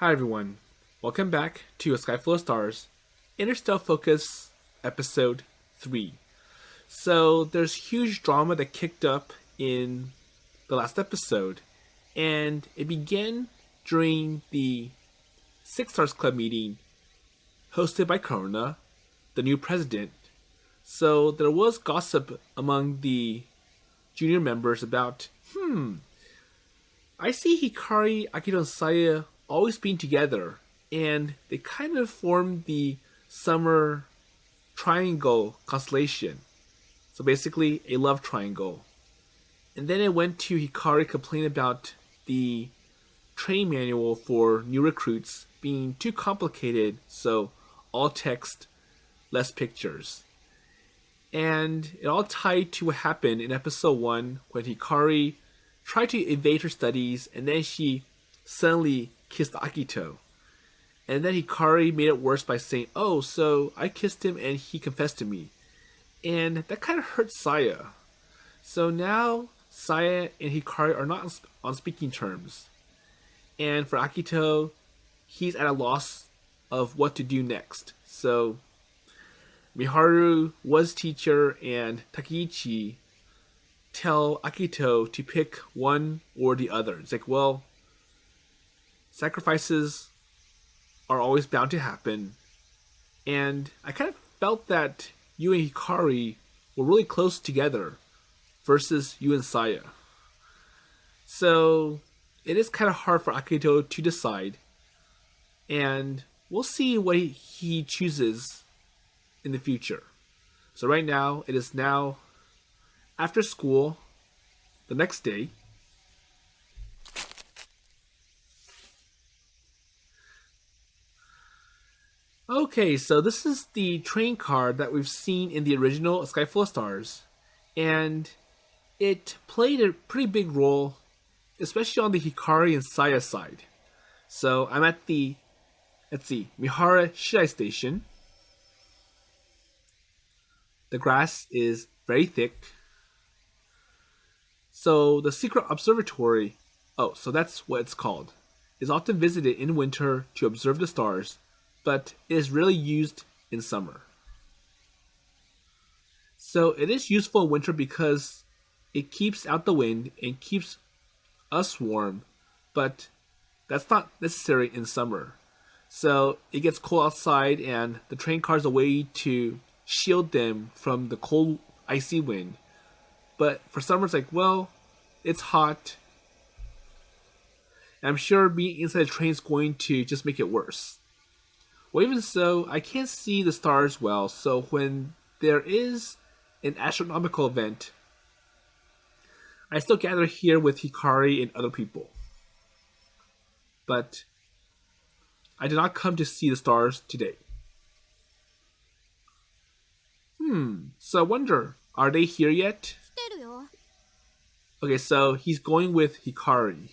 Hi everyone, welcome back to A Sky Full of Stars, Interstellar Focus, Episode 3. So there's huge drama that kicked up in the last episode, and it began during the Six Stars Club meeting hosted by Corona, the new president. So there was gossip among the junior members about, I see Hikari, Akito, and Saya always being together, and they kind of formed the summer triangle constellation. So basically, a love triangle. And then it went to Hikari complaining about the training manual for new recruits being too complicated, so all text, less pictures. And it all tied to what happened in episode 1 when Hikari tried to evade her studies and then she suddenly kissed Akito. And then Hikari made it worse by saying, "Oh, so I kissed him and he confessed to me." And that kind of hurt Saya. So now Saya and Hikari are not on speaking terms. And for Akito, he's at a loss of what to do next. So Miharu was teacher and Takeichi tell Akito to pick one or the other. It's like, well, sacrifices are always bound to happen. And I kind of felt that you and Hikari were really close together versus you and Saya. So it is kind of hard for Akito to decide. And we'll see what he chooses in the future. So right now, it is now after school, the next day. Okay, so this is the train car that we've seen in the original A Sky Full of Stars. And it played a pretty big role, especially on the Hikari and Saya side. So I'm at the, Mihara Shidai Station. The grass is very thick. So the secret observatory, so that's what it's called, is often visited in winter to observe the stars, but it is rarely used in summer. So it is useful in winter because it keeps out the wind and keeps us warm, but that's not necessary in summer. So it gets cold outside and the train car is a way to shield them from the cold, icy wind. But for summer, it's like, well, it's hot. And I'm sure being inside the train is going to just make it worse. Well, even so, I can't see the stars well, so when there is an astronomical event, I still gather here with Hikari and other people. But I did not come to see the stars today. So I wonder, are they here yet? Okay, so he's going with Hikari.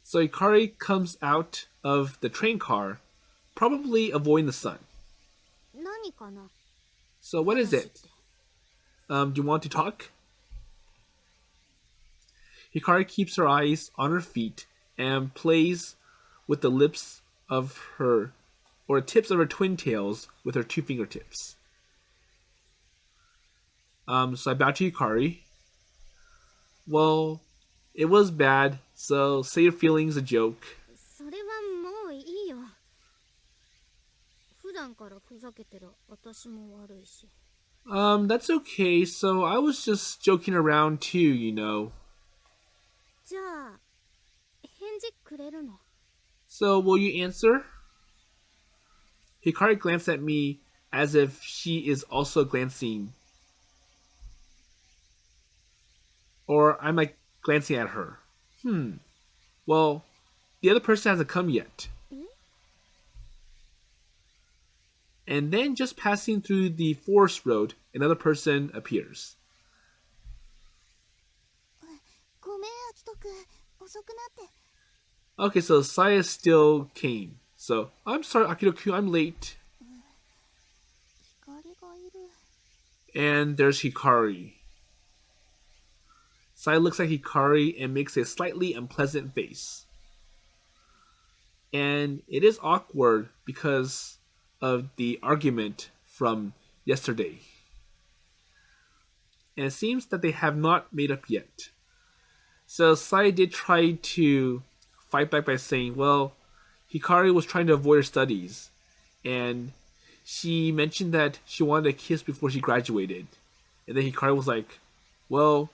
So Hikari comes out of the train car, probably avoiding the sun. So what is it? Do you want to talk? Hikari keeps her eyes on her feet and plays with the lips of her, or the tips of her twin tails with her two fingertips. So I bow to Hikari. Well, it was bad, so say your feelings a joke. That's okay, so I was just joking around too, you know. So will you answer? Hikari glanced at me as if she is also glancing. Or I'm like glancing at her. Well, the other person hasn't come yet. And then just passing through the forest road, another person appears. Okay, so Saya still came. So, I'm sorry, Akito-kun, I'm late. And there's Hikari. Saya looks at Hikari and makes a slightly unpleasant face. And it is awkward because of the argument from yesterday. And it seems that they have not made up yet. So Saya did try to fight back by saying, well, Hikari was trying to avoid her studies. And she mentioned that she wanted a kiss before she graduated. And then Hikari was like, well,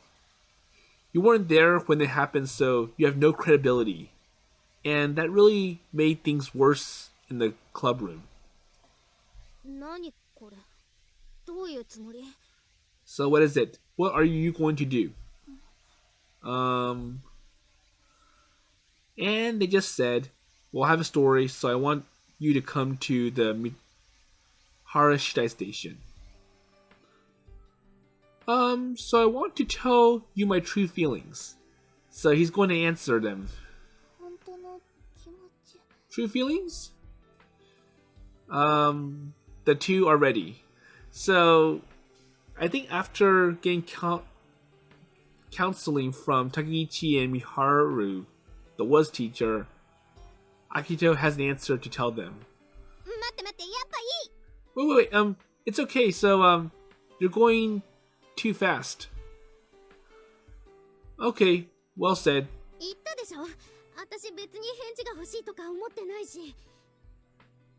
you weren't there when it happened, so you have no credibility. And that really made things worse in the clubroom. So what is it? What are you going to do? And they just said, well, I have a story, so I want you to come to the Harashidai station. So I want to tell you my true feelings. So he's going to answer them. True feelings? The two are ready. So I think after getting counseling from Takegichi and Miharu, the was teacher, Akito has an answer to tell them. Wait, it's okay, so, you're going too fast. Okay, well said.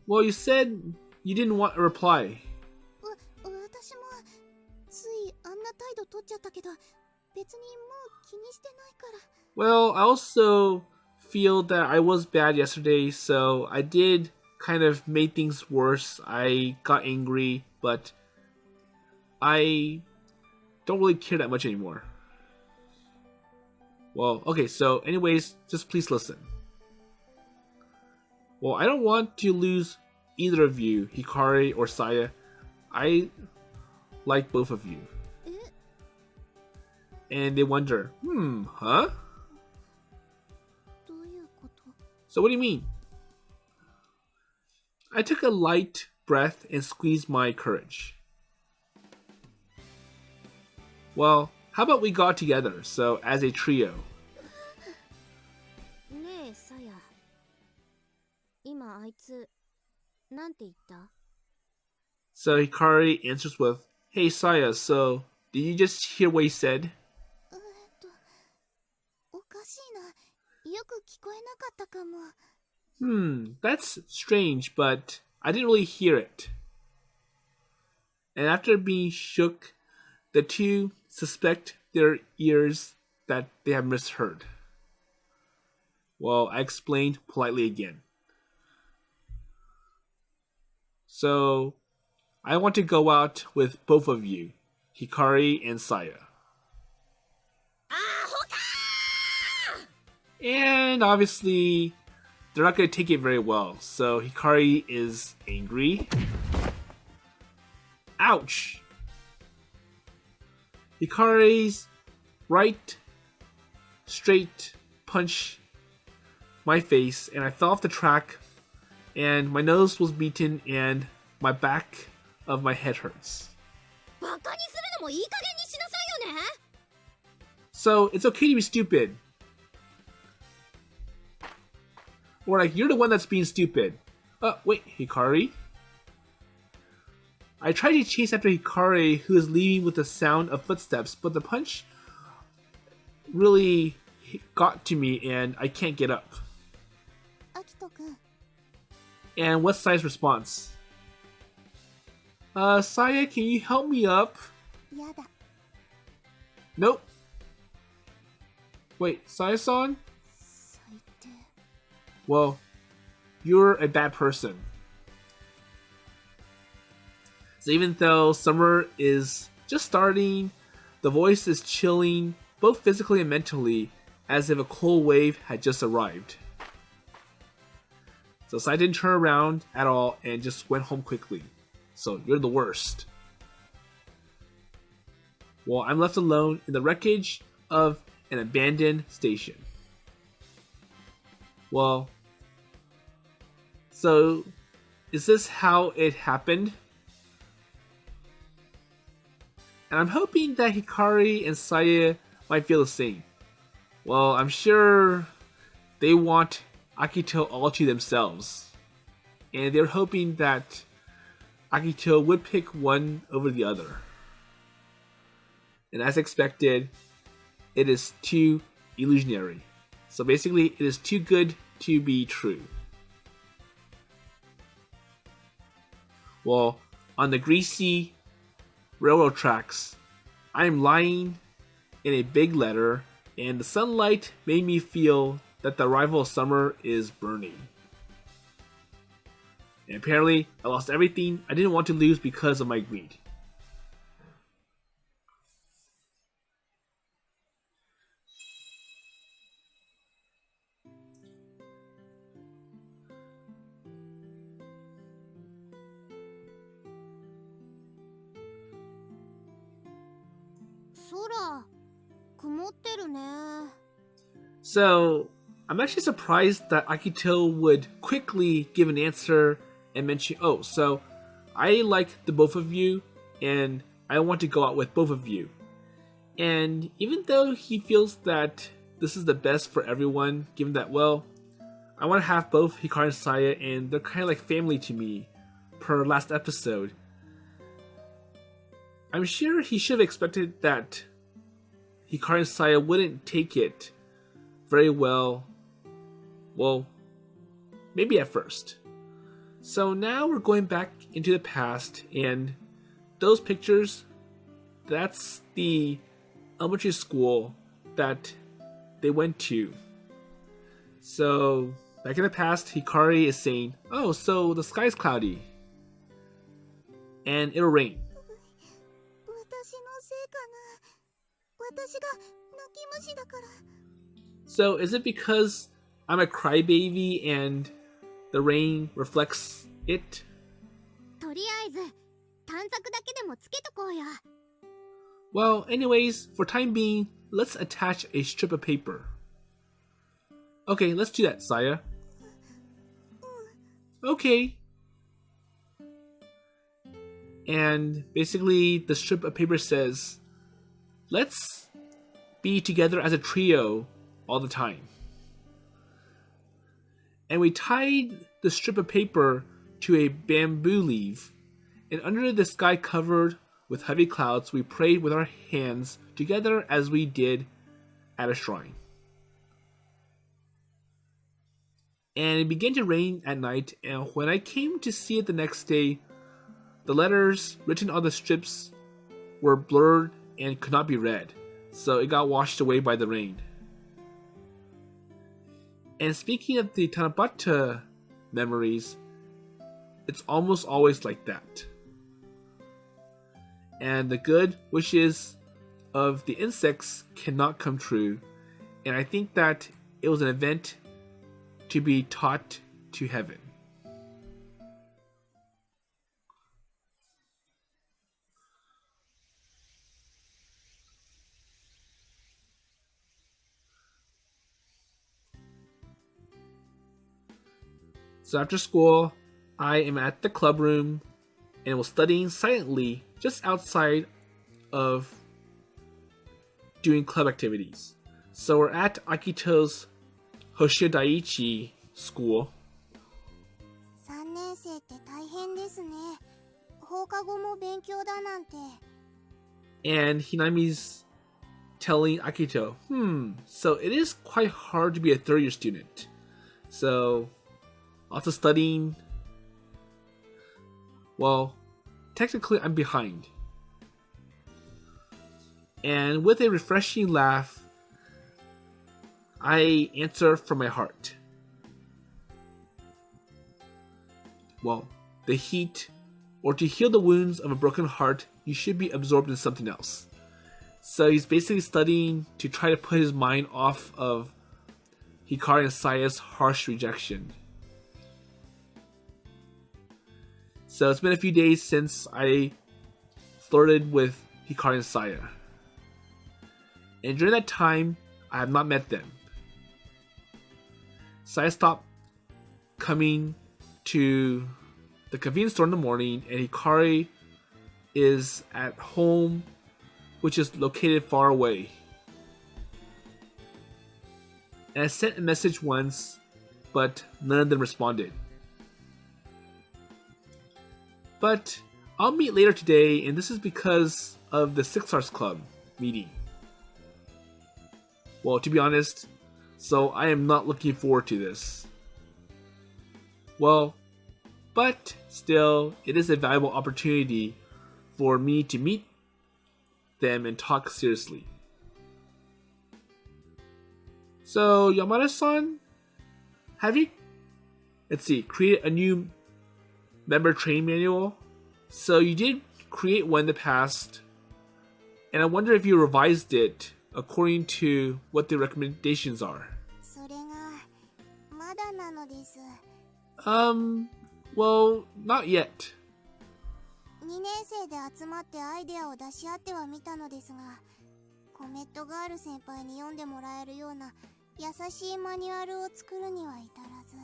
Well, you said you didn't want a reply. Well, I also feel that I was bad yesterday, so I did kind of make things worse. I got angry, but I don't really care that much anymore. Well, okay, so anyways, just please listen. Well, I don't want to lose either of you, Hikari or Saya. I like both of you. And they wonder, huh? So what do you mean? I took a light breath and squeezed my courage. Well, how about we got together, so as a trio? So Hikari answers with, hey Saya, so did you just hear what he said? That's strange, but I didn't really hear it. And after being shook, the two suspect their ears that they have misheard. Well, I explained politely again. So, I want to go out with both of you, Hikari and Saya. And obviously, they're not going to take it very well. So Hikari is angry. Ouch! Hikari's right straight punch my face, and I fell off the track, and my nose was beaten, and my back of my head hurts. So it's okay to be stupid. Or like, you're the one that's being stupid. Wait, Hikari? I tried to chase after Hikari, who is leaving with the sound of footsteps, but the punch really got to me and I can't get up. And what's Saya's response? Saya, can you help me up? Nope. Wait, Saya-san? Well, you're a bad person. So even though summer is just starting, the voice is chilling, both physically and mentally, as if a cold wave had just arrived. So Sai didn't turn around at all and just went home quickly. So you're the worst. Well, I'm left alone in the wreckage of an abandoned station. Well, so is this how it happened? And I'm hoping that Hikari and Saya might feel the same. Well, I'm sure they want Akito all to themselves. And they're hoping that Akito would pick one over the other. And as expected, it is too illusionary. So basically, it is too good to be true. Well, on the greasy railroad tracks, I'm lying in a big letter, and the sunlight made me feel that the arrival of summer is burning. And apparently, I lost everything I didn't want to lose because of my greed. So, I'm actually surprised that Akito would quickly give an answer and mention, oh, so I like the both of you, and I want to go out with both of you. And even though he feels that this is the best for everyone, given that, well, I want to have both Hikari and Saya, and they're kind of like family to me, per last episode, I'm sure he should have expected that Hikari and Saya wouldn't take it very well. Well, maybe at first. So now we're going back into the past, and those pictures, that's the elementary school that they went to. So back in the past, Hikari is saying, oh, so the sky's cloudy and it'll rain. So is it because I'm a crybaby and the rain reflects it? Well, anyways, for time being, let's attach a strip of paper. Okay, let's do that, Saya. Okay. And basically, the strip of paper says, let's be together as a trio all the time. And we tied the strip of paper to a bamboo leaf, and under the sky covered with heavy clouds, we prayed with our hands together as we did at a shrine. And it began to rain at night, and when I came to see it the next day, the letters written on the strips were blurred and could not be read, so it got washed away by the rain. And speaking of the Tanabata memories, it's almost always like that. And the good wishes of the insects cannot come true, and I think that it was an event to be taught to heaven. So after school, I am at the clubroom and was studying silently just outside of doing club activities. So we're at Akito's Hoshidaiichi school. And Hinami's telling Akito, so it is quite hard to be a third year student. So lots of studying. Well, technically I'm behind. And with a refreshing laugh, I answer from my heart. Well, the heat, or to heal the wounds of a broken heart, you should be absorbed in something else. So he's basically studying to try to put his mind off of Hikari and Saya's harsh rejection. So it's been a few days since I flirted with Hikari and Saya. And during that time, I have not met them. Saya stopped coming to the convenience store in the morning, and Hikari is at home, which is located far away. and I sent a message once, but none of them responded. But I'll meet later today, and this is because of the Six Stars Club meeting. Well, to be honest, so I am not looking forward to this. Well, but still, it is a valuable opportunity for me to meet them and talk seriously. So, Yamada-san, have you, created a new member training manual? So you did create one in the past, and I wonder if you revised it according to what the recommendations are. Well, not yet. 2年生で集まってアイデアを出し合ってはみたのですが、コメットガール先輩に読んでもらえるような優しいマニュアルを作るには至らず。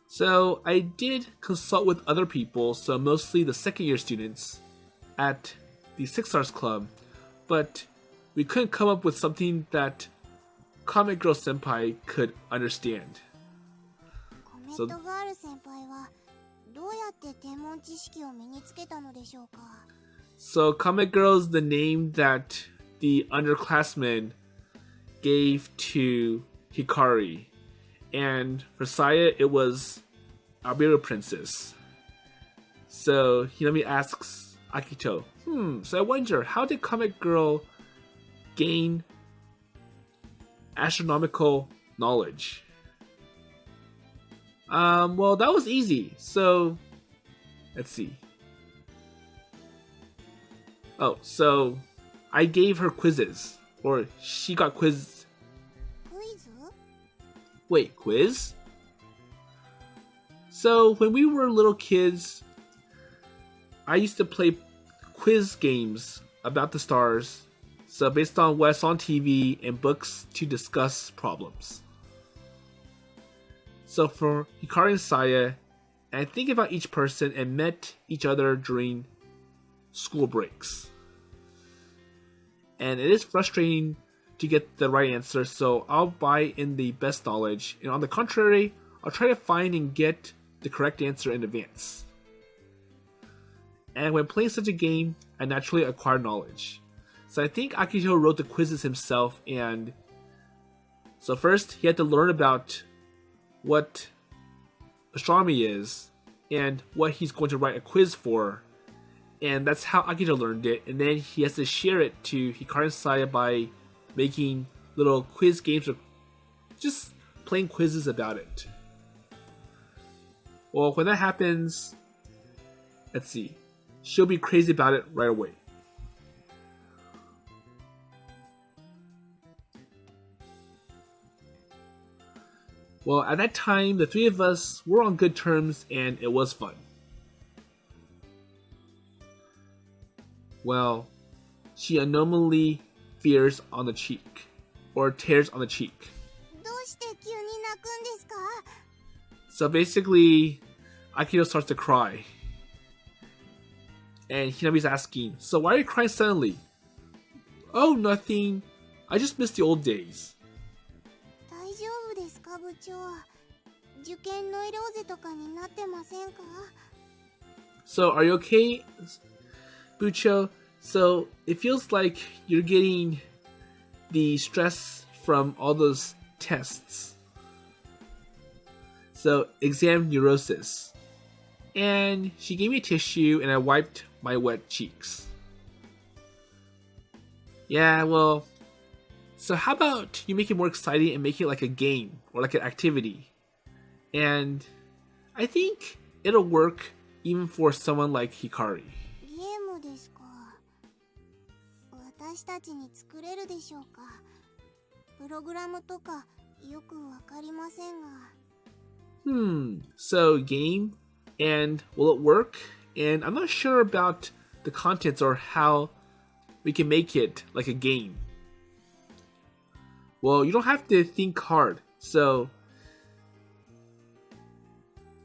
So I did consult with other people, so mostly the second year students at the Six Stars Club, but we couldn't come up with something that Comic Girl Senpai could understand. コメットガール先輩はどうやって天文知識を身につけたのでしょうか? So Comic Girl is the name that the underclassmen gave to Hikari, and for Saya it was Albero Princess. So Hinami asks Akito, so I wonder, how did Comic Girl gain astronomical knowledge? Well, that was easy. So, let's see. Oh, so I gave her quizzes, or she got quizzed. Quiz? Wait, quiz? So, when we were little kids, I used to play quiz games about the stars, so based on what I saw on TV and books to discuss problems. So for Hikari and Saya, I think about each person and met each other during school breaks. And it is frustrating to get the right answer, so I'll buy in the best knowledge, and on the contrary, I'll try to find and get the correct answer in advance. And when playing such a game, I naturally acquire knowledge. So I think Akito wrote the quizzes himself, and so first he had to learn about what astronomy is and what he's going to write a quiz for, and that's how Akito learned it, and then he has to share it to Hikari and Saya by making little quiz games or just playing quizzes about it. Well, when that happens, let's see, she'll be crazy about it right away. Well, at that time, the three of us were on good terms and it was fun. Well, she anomaly fears on the cheek, or tears on the cheek. どうして急に泣くんですか? So basically, Akito starts to cry. And Hinami's asking, so why are you crying suddenly? Oh, nothing. I just miss the old days. 大丈夫ですか、部長? 受験ノイローゼとかになってませんか? So, are you okay, Bucho? So, it feels like you're getting the stress from all those tests. So, exam neurosis. And she gave me a tissue and I wiped my wet cheeks. Yeah, well, so how about you make it more exciting and make it like a game or like an activity? And I think it'll work even for someone like Hikari. ゲームですか。私たちに作れるでしょうか。プログラムとかよくわかりませんが。So game, and will it work? And I'm not sure about the contents or how we can make it like a game. Well, you don't have to think hard, so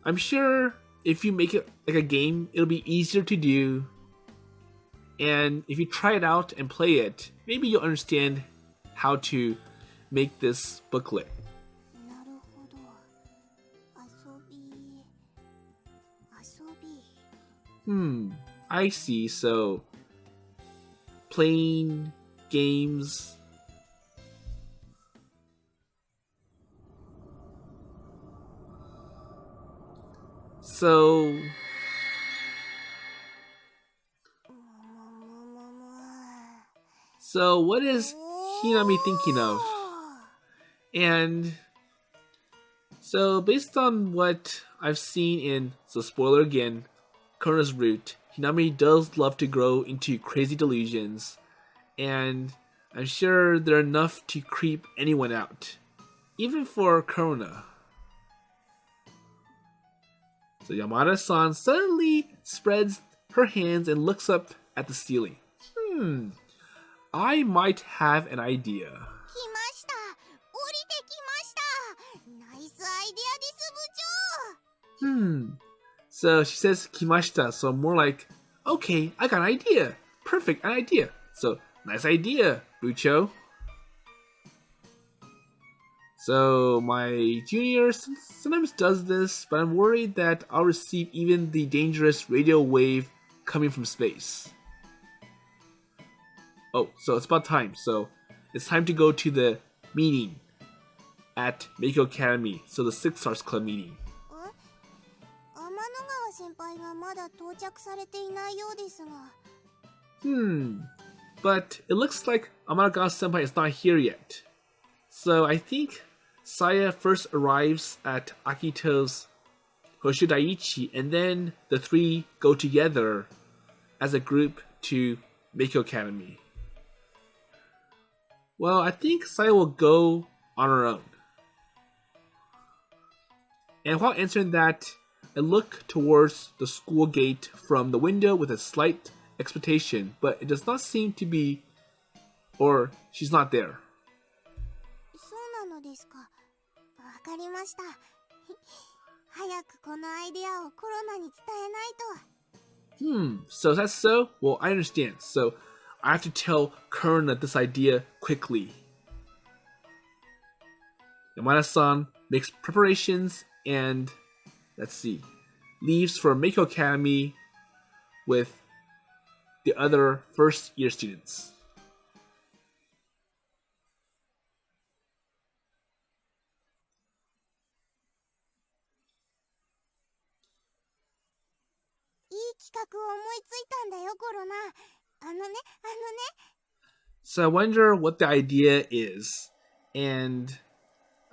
I'm sure if you make it like a game, it'll be easier to do. And if you try it out and play it, maybe you'll understand how to make this booklet. I see. So, playing games. So, what is Hinami thinking of? And so, based on what I've seen in, so spoiler again, Kono's route, Hinami does love to grow into crazy delusions, and I'm sure they're enough to creep anyone out, even for Korona. So Yamada-san suddenly spreads her hands and looks up at the ceiling. I might have an idea. 来ました。降りてきました。ナイスアイデアです、部長。So she says kimashita, so more like, okay, I got an idea. Perfect, an idea. So, nice idea, Bucho. So, my junior sometimes does this, but I'm worried that I'll receive even the dangerous radio wave coming from space. Oh, so it's about time. So, it's time to go to the meeting at Meiko Academy. So, the Six Stars Club meeting. 天の川先輩がまだ到着されていないようですが。But it looks like Amagawa-senpai is not here yet. So I think Saya first arrives at Akito's Hoshidaiichi, and then the three go together as a group to Meiko Academy. Well, I think Saya will go on her own. And while answering that, I look towards the school gate from the window with a slight expectation, but it does not seem to be, or she's not there. そうなのですか。わかりました。早くこのアイデアをコロナに伝えないと。So that's so? Well, I understand. So I have to tell Korona this idea quickly. Yamada-san makes preparations and, let's see, leaves for Meiko Academy with the other first year students. So I wonder what the idea is, and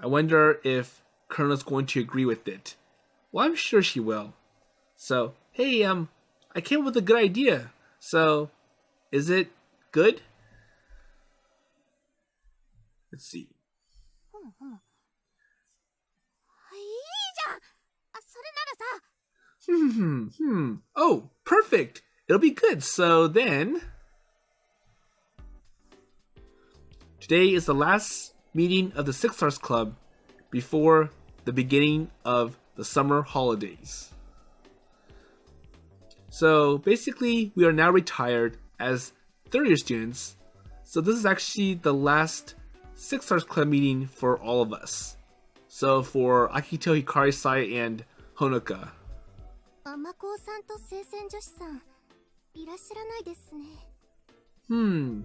I wonder if Korona's going to agree with it. Well, I'm sure she will. So, hey, I came up with a good idea. So, is it good? Let's see. Oh, perfect. It'll be good. So then, today is the last meeting of the Six Stars Club before the beginning of the summer holidays. So basically, we are now retired as third year students. So this is actually the last Six Stars Club meeting for all of us. So for Akito, Hikari, Saya, and Honoka.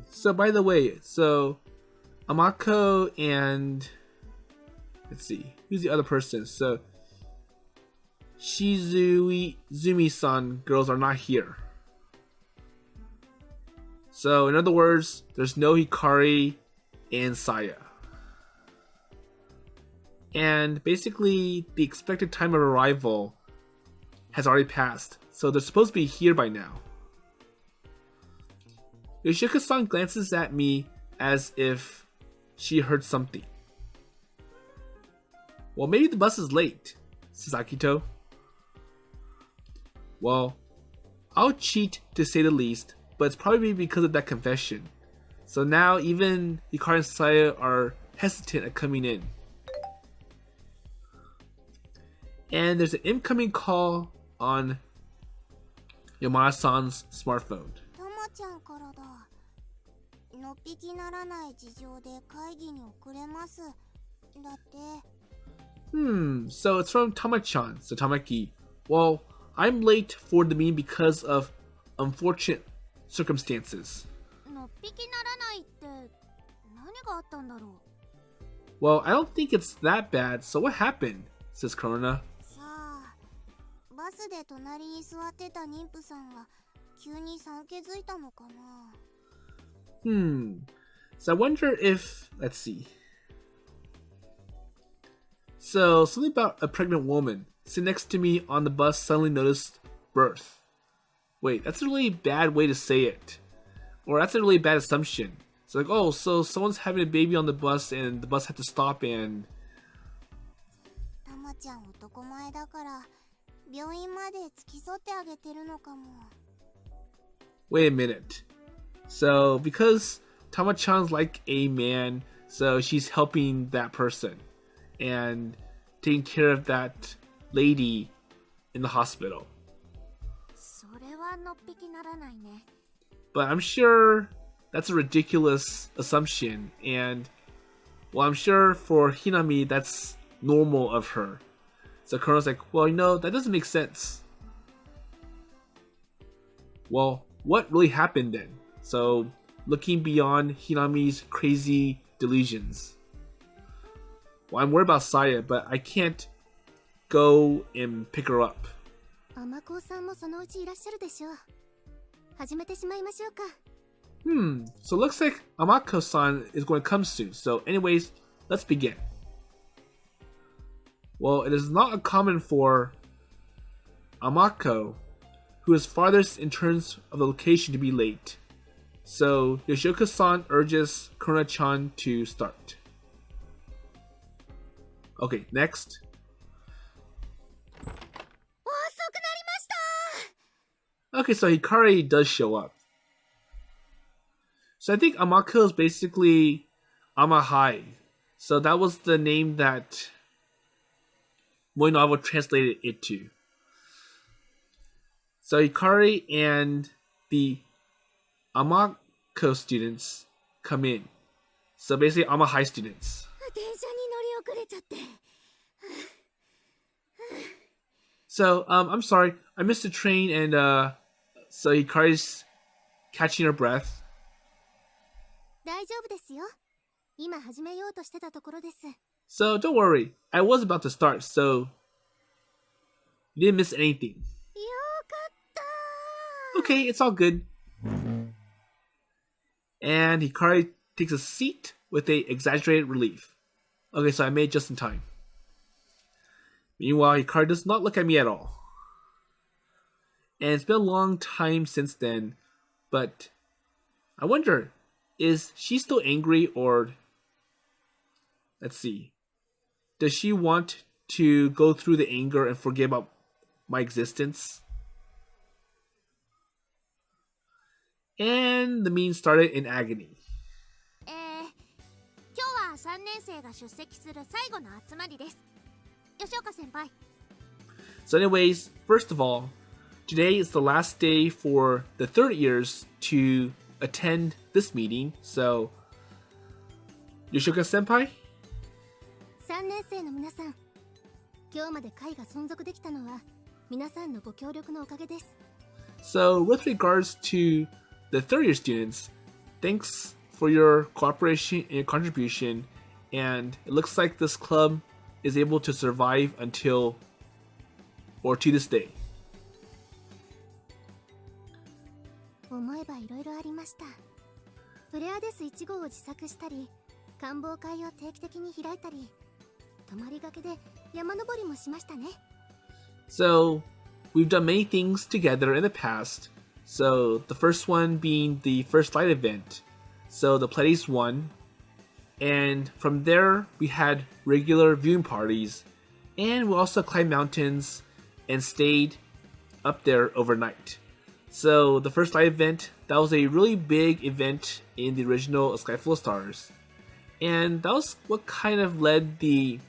So by the way, so Amako and, let's see, who's the other person? So Zumi-san girls are not here. So in other words, there's no Hikari and Saya. And basically, the expected time of arrival has already passed, so they're supposed to be here by now. Yoshika-san glances at me as if she heard something. Well, maybe the bus is late, says Akito. Well, I'll cheat to say the least, but it's probably because of that confession. So now even Hikari and Saya are hesitant at coming in. And there's an incoming call on Yamada-san's smartphone. So it's from Tama-chan, so Tamaki. Well, I'm late for the meeting because of unfortunate circumstances. のっぴきならないって何があったんだろう。 Well, I don't think it's that bad, so what happened? Says Corona. さあ、バスで隣に座ってた妊婦さんが急に産気づいたのかな。So I wonder if, let's see. So, something about a pregnant woman sitting next to me on the bus suddenly noticed birth. Wait, that's a really bad way to say it. Or that's a really bad assumption. It's like, oh, so someone's having a baby on the bus and the bus had to stop and... たまちゃん男前だから病院まで付き添ってあげてるのかも。 Wait a minute. So, because Tama-chan's like a man, so she's helping that person and taking care of that lady in the hospital. それはのっぴきならないね。 But I'm sure that's a ridiculous assumption, and well, I'm sure for Hinami that's normal of her. So Korona's like, well, that doesn't make sense. Well, what really happened then? So, looking beyond Hinami's crazy delusions. Well, I'm worried about Saya, but I can't go and pick her up. 甘子さんもそのうちいらっしゃるでしょう。始めてしまいましょうか。 So it looks like Amako-san is going to come soon. So anyways, let's begin. Well, it is not uncommon for Amako, who is farthest in terms of the location, to be late. So Yoshioka-san urges Korona-chan to start. Okay, next. 遅くなりました。 Okay, so Hikari does show up. So I think Amako is basically Amahai. So that was the name that Moinoavo translated it to. So Hikari and the Amako students come in. So basically Amahai students. 電車に乗り遅れちゃって。 So I'm sorry, I missed the train, and so Hikari's catching her breath. 大丈夫ですよ。今始めようとしてたところです。 So don't worry, I was about to start, so you didn't miss anything. よかった。 Okay, it's all good. And Hikari takes a seat with a exaggerated relief. Okay, so I made just in time. Meanwhile, Hikari does not look at me at all. And it's been a long time since then, but I wonder, is she still angry, or let's see, does she want to go through the anger and forget about my existence? And the meeting started in agony. 今日は3年生が出席する最後の集まりです。吉岡先輩。 So anyways, first of all, today is the last day for the third years to attend this meeting. So, Yoshioka senpai? 3年生の皆さん、今日まで会が存続できたのは皆さんのご協力のおかげです。 So, with regards to the third year students, thanks for your cooperation and your contribution, and it looks like this club is able to survive until, or to this day. 思えばいろいろありました。フレアデス1号を自作したり、官房会を定期的に開いたり、泊まりがけで山登りもしましたね。 So, we've done many things together in the past. So, the first one being the first light event. So, the Pleiades won. And from there, we had regular viewing parties. And we also climbed mountains and stayed up there overnight. So, the first light event, that was a really big event in the original A Sky Full of Stars. And that was what kind of led the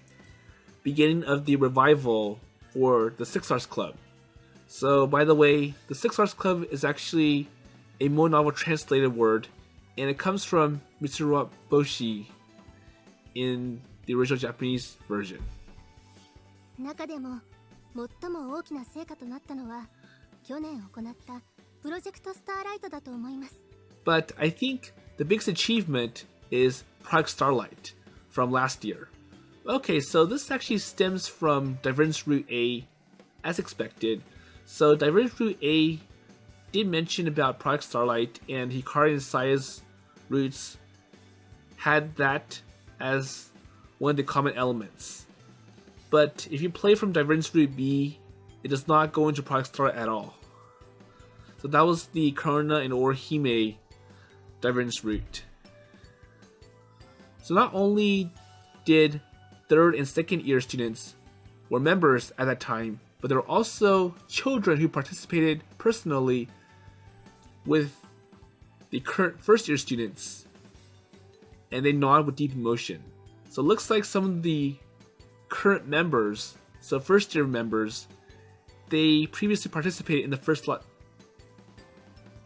beginning of the revival for the Six Stars Club. So, by the way, the Six Stars Club is actually a Mo novel translated word, and it comes from Mitsuru Boshi in the original Japanese version. 中でも最も大きな成果となったのは去年行ったプロジェクトスターライトだと思います。 But I think the biggest achievement is Project Starlight from last year. Okay, so this actually stems from Divergence Route A, as expected. So Divergence Route A did mention about Project Starlight, and Hikari and Saya's routes had that as one of the common elements. But if you play from Divergence Route B, it does not go into Project Starlight at all. So that was the Karuna and Orihime Divergence route. So not only did third and second year students were members at that time, but there were also children who participated personally with the current first year students, and they nod with deep emotion. So it looks like some of the current members, so first year members, they previously participated in the first light,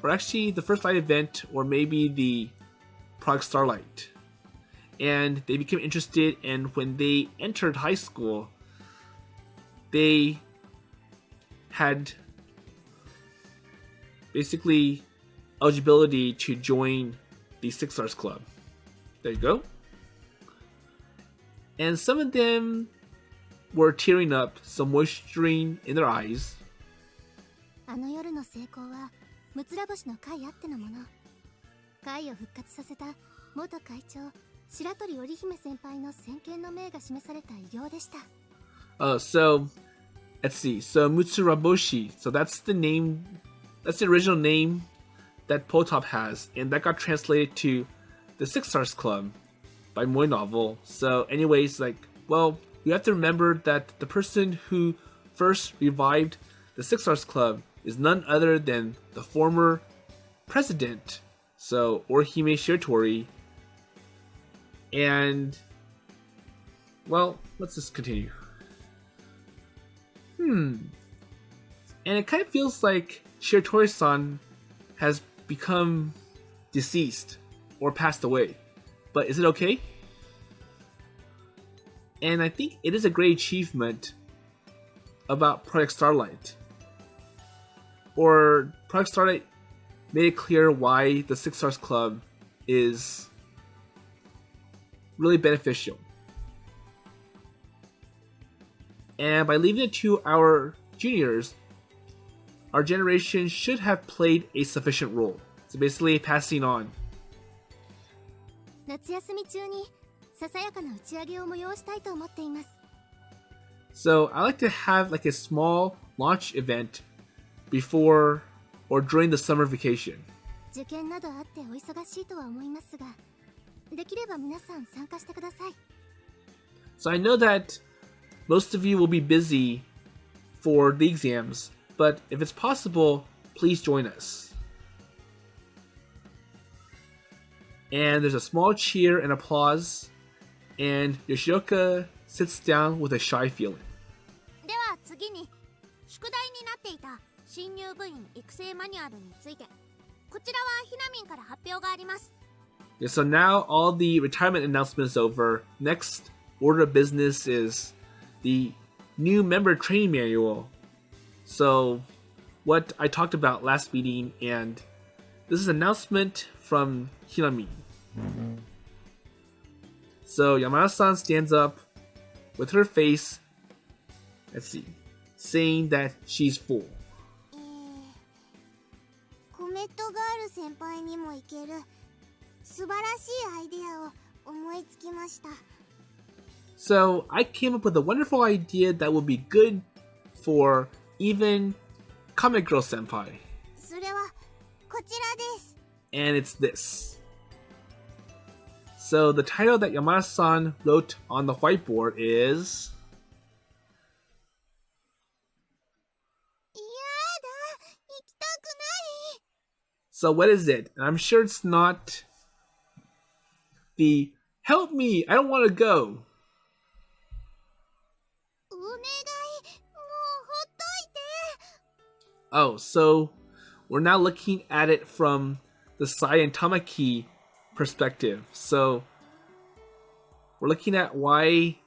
or actually the first light event, or maybe the Project Starlight. And they became interested, and when they entered high school, they had basically eligibility to join the Six Stars Club. There you go. And some of them were tearing up, some moisturing in their eyes. あの夜の成功はむつら星の会あってのもの。会を復活させた元会長白鳥織姫先輩の先見の明が示された偉業でした。So let's see. So Mutsuraboshi. So that's the name. That's the original name that Potop has, and that got translated to the Six Stars Club by Moy Novel. So, anyways, like, well, you have to remember that the person who first revived the Six Stars Club is none other than the former president, so Orihime Shiratori. And, well, let's just continue. And it kind of feels like Shiratori-san has become deceased or passed away. But is it okay? And I think it is a great achievement about Project Starlight. Or Project Starlight made it clear why the Six Stars Club is really beneficial. And by leaving it to our juniors, our generation should have played a sufficient role. So basically passing on. 夏休み中にささやかな打ち上げを催したいと思っています。 So I like to have like a small launch event before or during the summer vacation. 受験などあってお忙しいとは思いますが、できれば皆さん参加してください。 So I know that most of you will be busy for the exams, but if it's possible, please join us. And there's a small cheer and applause, and Yoshioka sits down with a shy feeling. では次に宿題になっていた新入部員育成マニュアルについて、こちらはひなみんから発表があります。 Yeah, so now all the retirement announcement is over. Next order of business is the new member training manual. So what I talked about last meeting, and this is an announcement from Hinami. So Yamada-san stands up with her face, let's see, saying that she's full. コメットガール先輩にもいける素晴らしいアイデアを思いつきました。 So I came up with a wonderful idea that will be good for even Comic Girl Senpai. それはこちらです。 And it's this. So the title that Yamada-san wrote on the whiteboard is... やだ、行きたくない。 So what is it? And I'm sure it's not the help me, I don't want to go. お願い、もうほっといて。 Oh, so we're now looking at it from the Saya and Tamaki perspective. So we're looking at why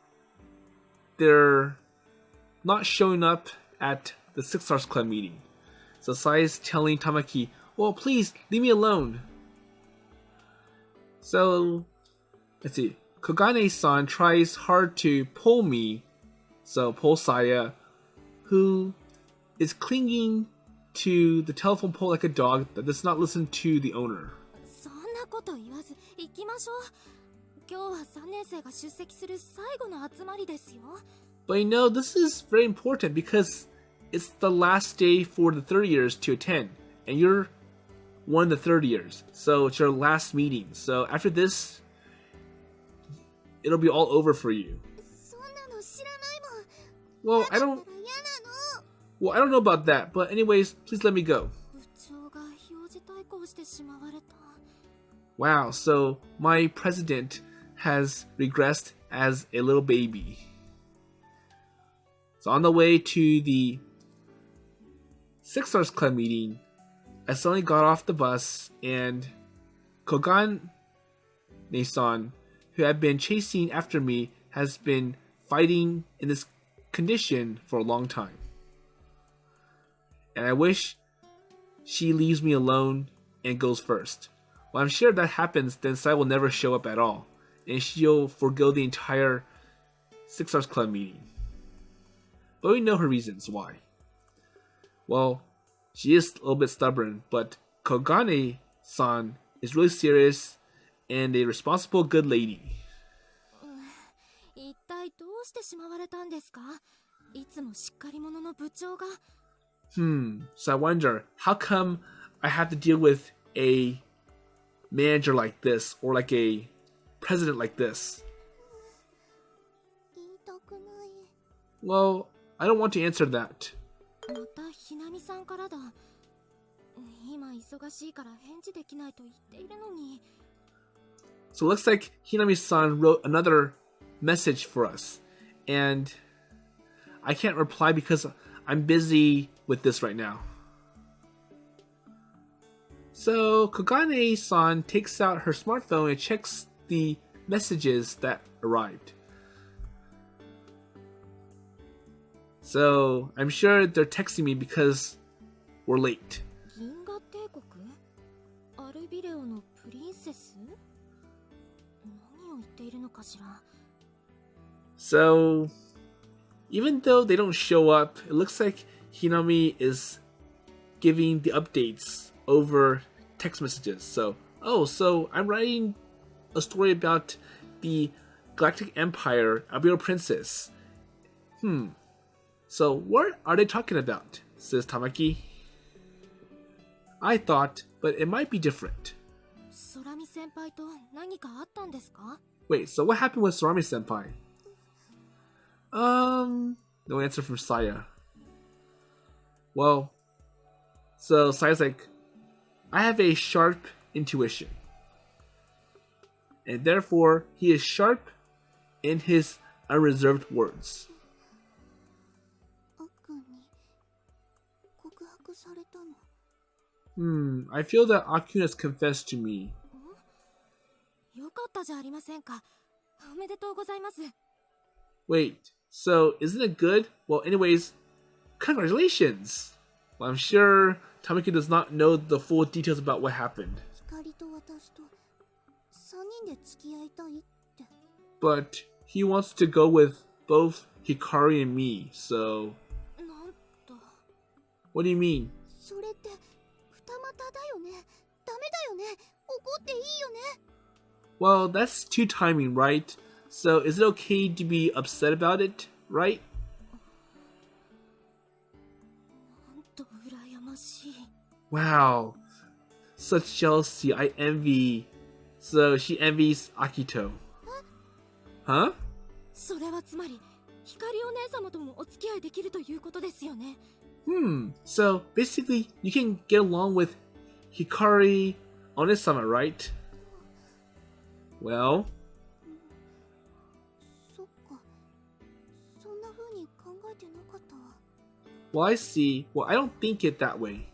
they're not showing up at the Six Stars Club meeting. So Saya's telling Tamaki, well, please, leave me alone. So, let's see. Kogane-san tries hard to pull Saya, who is clinging to the telephone pole like a dog that does not listen to the owner. そんなこと言わず行きましょう。今日は3年生が出席する最後の集まりですよ。But you know, this is very important because it's the last day for the third years to attend, and you're one of the third years, so it's your last meeting. So after this, it'll be all over for you. そんなの知らないもん。 Well, I don't 嫌なの。 Well, I don't know about that, but anyways, please let me go. 部長が表示対抗してしまわれた。 Wow, so my president has regressed as a little baby. So on the way to the Six Stars Club meeting, I suddenly got off the bus and Kogane-san, who had been chasing after me, has been fighting in this condition for a long time. And I wish she leaves me alone and goes first. Well, I'm sure if that happens, then Sai will never show up at all, and she'll forgo the entire Six Stars Club meeting. But we know her reasons why. Well, she is a little bit stubborn, but Kogane-san is really serious and a responsible good lady. 一体どうしてしまわれたんですか？いつもしっかり者の部長が。So I wonder, how come I have to deal with a manager like this, or like a president like this? 言いたくない。 Well, I don't want to answer that. またひなみさんからだ。今忙しいから返事できないと言っているのに。 So it looks like Hinami-san wrote another message for us, and I can't reply because I'm busy with this right now. So Kogane-san takes out her smartphone and checks the messages that arrived. So I'm sure they're texting me because we're late. 銀河帝国？アルビレオのプリンセス？何を言っているのかしら。 So even though they don't show up, it looks like Hinami is giving the updates over text messages. So I'm writing a story about the Galactic Empire, Albiro Princess. So what are they talking about? Says Tamaki. I thought, but it might be different. 空見先輩と何かあったんですか？ Wait, so what happened with Sorami Senpai? No answer from Saya. Well, so Saya's like, I have a sharp intuition. And therefore, he is sharp in his unreserved words. あっくんに告白されたの。 I feel that Akun has confessed to me. よかったじゃありませんか。おめでとうございます。 Wait, so isn't it good? Well, anyways, congratulations! Well, I'm sure Tamaki does not know the full details about what happened. 光と私と3人で付き合いたいって。 But he wants to go with both Hikari and me, so... なんと。 What do you mean? それって二股だよね。ダメだよね。怒っていいよね。 Well, that's two timing, right? So is it okay to be upset about it, right? なんと羨ましい。 Wow. Such jealousy. I envy. So she envies Akito. Huh? それはつまり、光お姉様ともお付き合いできるということですよね。 So basically, you can get along with Hikari Onesama, right? Well, そっか。そんな風に考えてなかったわ。 well, I see. Well, I don't think it that way.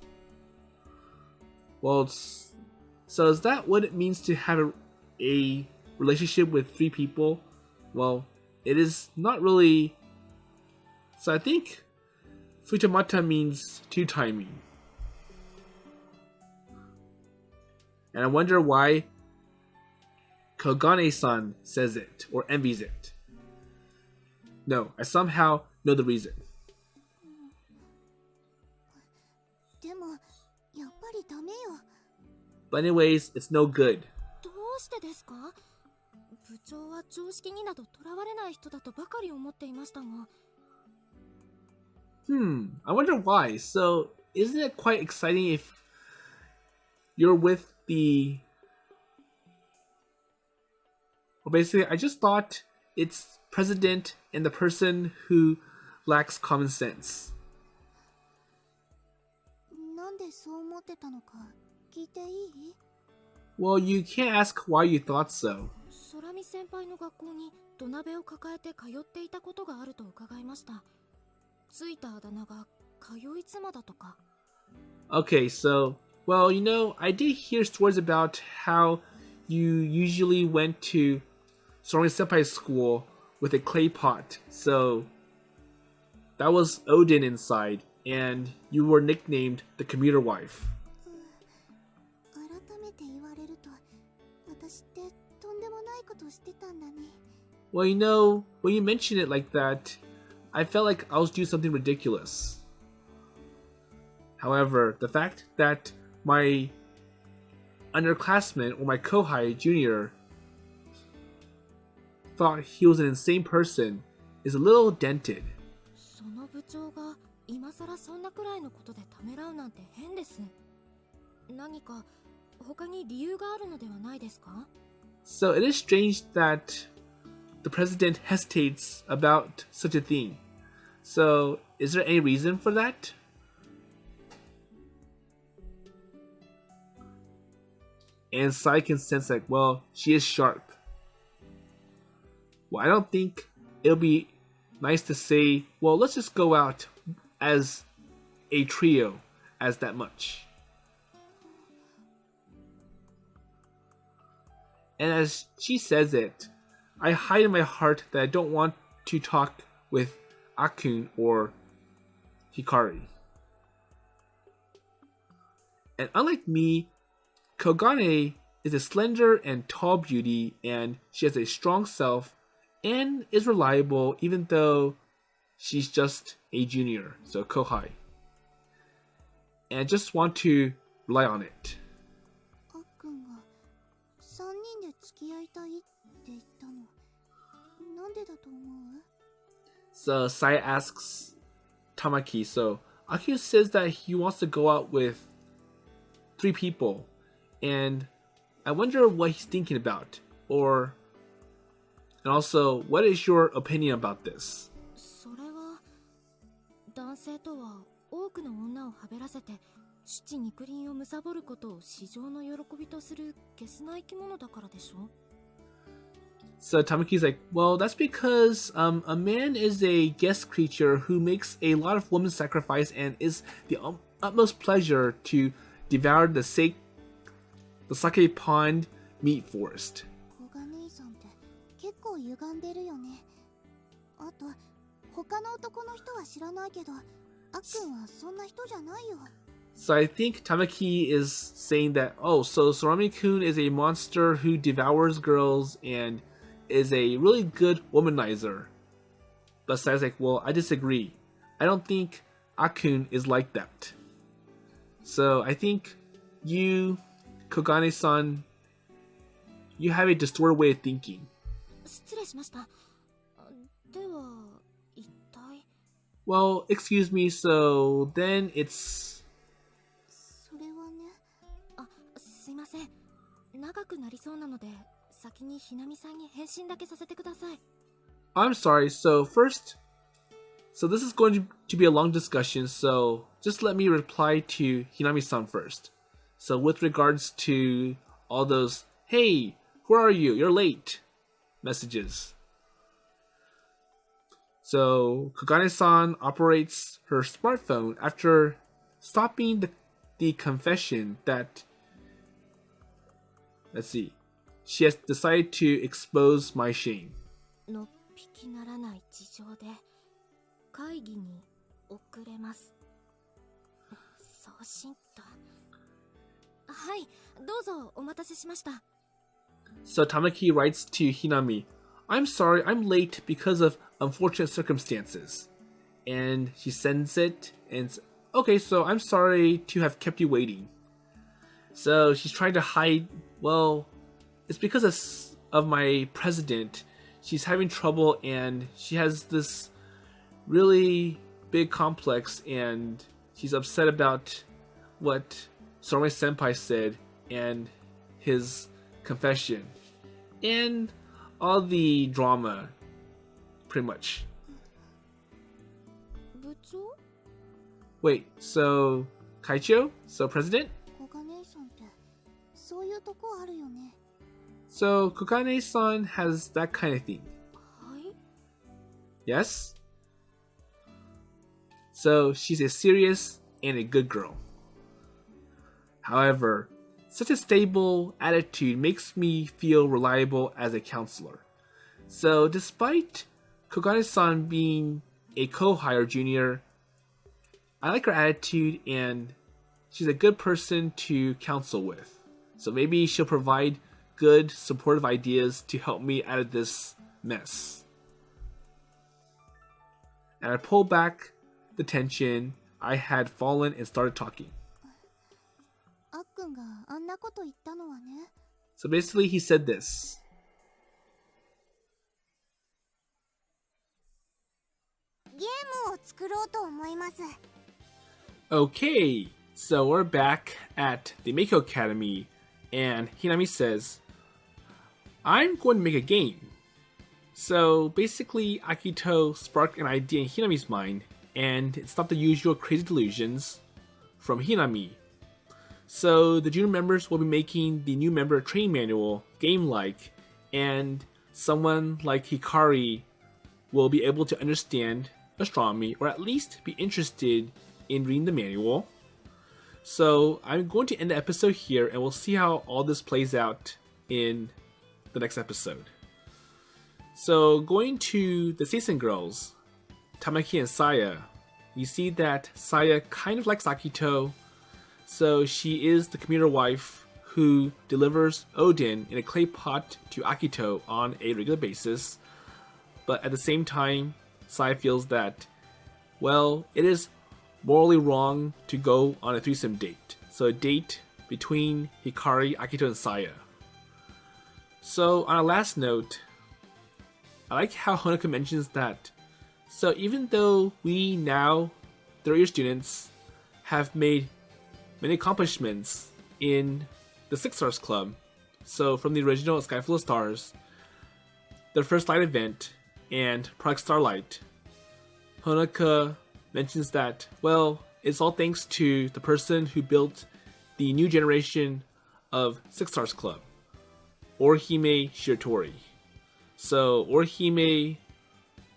Well, so is that what it means to have a relationship with three people? Well, it is not really So I think Futamata means two-timing. And I wonder why Kogane-san says it or envies it. No, I somehow know the reason. でもやっぱりダメよ。 But anyways, it's no good. どうしてですか？部長は常識になどとらわれない人だとばかり思っていましたが。I wonder why. So, isn't it quite exciting if you're with the... Well, basically, I just thought it's president and the person who lacks common sense. なんでそう思ってたのか聞いていい？ Well, you can't ask why you thought so. 空見先輩の学校に土鍋を抱えて通っていたことがあると伺いました。ついたあだ名が通い妻だとか。 Okay, so, well, you know, I did hear stories about how you usually went to Sorori Senpai's school with a clay pot. So, that was Odin inside, and you were nicknamed the commuter wife. 改めて言われると私ってとんでもないことしてたんだね。 Well, you know, when you mention it like that, I felt like I was doing something ridiculous. However, the fact that my underclassman or my kohai junior thought he was an insane person is a little dented. その部長が今さらそんなくらいのことでためらうなんて変です。何か他に理由があるのではないですか？ So it is strange that the president hesitates about such a thing. So, is there any reason for that? And Sai can sense like, well, she is sharp. Well, I don't think it'll be nice to say, well, let's just go out as a trio as that much. And as she says it, I hide in my heart that I don't want to talk with Akun or Hikari. And unlike me, Kogane is a slender and tall beauty, and she has a strong self and is reliable even though she's just a junior, so kohai. And I just want to rely on it. あっくんが3人で付き合いたいって言ったのなんでだと思う？ So Saya asks Tamaki, so Akio says that he wants to go out with 3 people, and I wonder what he's thinking about, and also, what is your opinion about this? それは男性とは多くの女をはべらせて七肉林を貪ることを至上の喜びとするゲスな生き物だからでしょ。 So Tamaki's like, well, that's because a man is a guest creature who makes a lot of woman sacrifice and is the utmost pleasure to devour the sake pond meat forest. 小賀姉さんって結構歪んでるよね。あと他の男の人は知らないけど、あっくんはそんな人じゃないよ。 So I think Tamaki is saying that, oh, so Sorami-kun is a monster who devours girls and is a really good womanizer. But Say's like, well, I disagree. I don't think Akun is like that. So I think you, Kogane-san, you have a distorted way of thinking. 失礼しました。では一体。 Well, excuse me, so then it's... それはね。あ、すいません。長くなりそうなので。先にひなみさんに返信だけさせてください。 I'm sorry, so first... So this is going to be a long discussion, so just let me reply to Hinami-san first. So with regards to all those, hey, where are you? You're late messages. So Kogane-san operates her smartphone after stopping the confession that... Let's see. She has decided to expose my shame. のっぴきならない事情で会議に遅れます。送信と。はい、どうぞお待たせしました。So Tamaki writes to Hinami, I'm sorry, I'm late because of unfortunate circumstances. And she sends it, and okay, so I'm sorry to have kept you waiting. So she's trying to hide, well, it's because of my president. She's having trouble, and she has this really big complex, and she's upset about what Soroi Senpai said and his confession and all the drama, pretty much. 部長？ Wait, so Kaicho? So president? 小金井さんってそういうとこあるよね。 So Kokane-san has that kind of thing. はい。 Yes? So she's a serious and a good girl. However, such a stable attitude makes me feel reliable as a counselor. So despite Kokane-san being a co-hire junior, I like her attitude and she's a good person to counsel with. So maybe she'll provide good, supportive ideas to help me out of this mess. And I pull back the tension I had fallen and started talking. あっくんがあんなこと言ったのはね。 So basically he said this. ゲームを作ろうと思います。 Okay, so we're back at the Meiko Academy, and Hinami says, I'm going to make a game. So basically, Akito sparked an idea in Hinami's mind, and it's not the usual crazy delusions from Hinami. So the junior members will be making the new member training manual game-like, and someone like Hikari will be able to understand astronomy, or at least be interested in reading the manual. So I'm going to end the episode here, and we'll see how all this plays out in the next episode. So going to the Seisen girls, Tamaki and Saya, we see that Saya kind of likes Akito, so she is the commuter wife who delivers Odin in a clay pot to Akito on a regular basis. But at the same time, Saya feels that, well, it is morally wrong to go on a threesome date. So a date between Hikari, Akito, and Saya. So on a last note, I like how Honoka mentions that, so even though we now, third-year students, have made many accomplishments in the Six Stars Club, so from the original Sky Full of Stars, the first light event, and Project Starlight, Honoka mentions that, well, it's all thanks to the person who built the new generation of Six Stars Club, Orihime Shiratori. So Orihime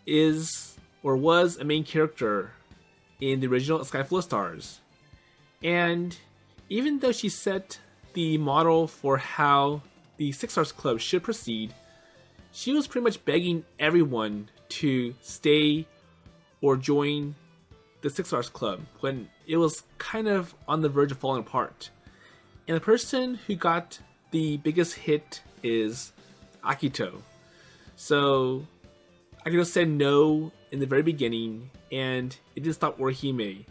is, or was, a main character in the original Sky Full of Stars. And even though she set the model for how the Six Stars Club should proceed, she was pretty much begging everyone to stay or join the Six Stars Club when it was kind of on the verge of falling apart. And the person who got the biggest hit is Akito. So Akito said no in the very beginning, and it didn't stop Orihime.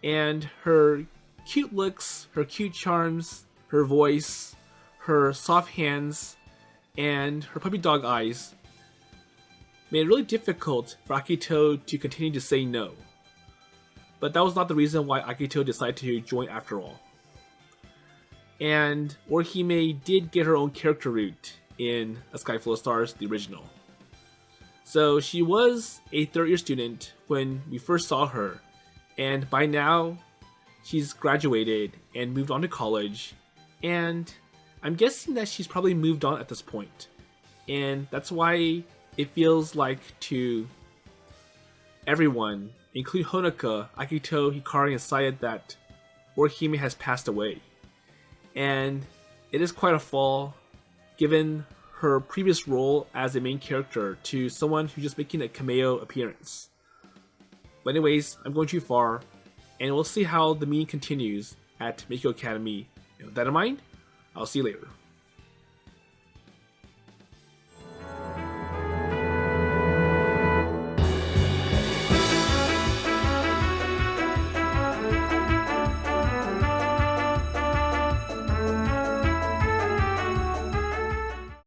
And her cute looks, her cute charms, her voice, her soft hands, and her puppy dog eyes made it really difficult for Akito to continue to say no. But that was not the reason why Akito decided to join after all. And Orihime did get her own character route in A Sky Full of Stars, the original. So she was a third-year student when we first saw her, and by now she's graduated and moved on to college, and I'm guessing that she's probably moved on at this point. And that's why it feels like to everyone, including Honoka, Akito, Hikari, and Saya, that Orihime has passed away. And it is quite a fall, given her previous role as a main character to someone who's just making a cameo appearance. But anyways, I'm going too far, and we'll see how the meme continues at Meiko Academy. With that in mind, I'll see you later.